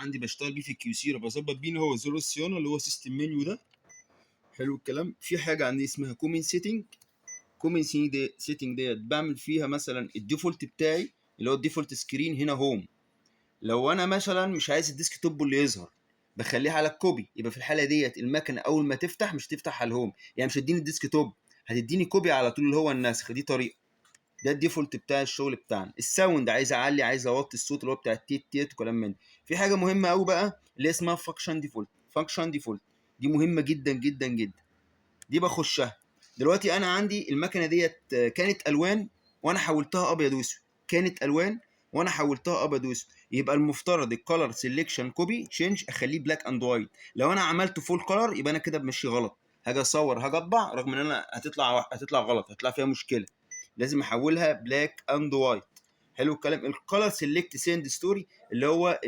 عندي بشتغل بيه في الكيو سي، بظبط بيه اللي هو زر الصيانه اللي هو سيستم منيو ده. حلو الكلام. في حاجه عندي اسمها كومن سيتنج. كومن سيتنج ديت بعمل فيها مثلا الديفولت بتاعي اللي هو الديفولت سكرين هنا هوم. لو انا مثلا مش عايز الديسك توب اللي يظهر بخليه على الكوبي، يبقى في الحاله ديت المكنه اول ما تفتح مش تفتح على الهوم، يعني مش هتديني الديسك توب، هتديني كوبي على طول اللي هو النسخ. دي طريقه، ده الديفولت بتاع الشغل بتاعنا. الساوند عايز اعلي عايز اوطي الصوت اللي هو بتاع التيت تيت وكلام من ده. في حاجه مهمه قوي بقى اللي اسمها فانكشن ديفولت. فانكشن ديفولت دي مهمه جدا جدا جدا، دي بخشها. دلوقتي انا عندي المكنه ديت كانت الوان وانا حولتها ابيض واسود، كانت الوان وانا حولتها ابيض واسود، يبقى المفترض الكالر سيلكشن كوبي تشينج اخليه بلاك اند وايت. لو انا عملته فول كالر يبقى انا كده بمشي غلط، هاجي اصور هاجي اطبع رغم ان انا هتطلع غلط، هتطلع فيها مشكله. لازم احولها بلاك اند وايت. حلو الكلام. الكالر سيلكت سيند ستوري اللي هو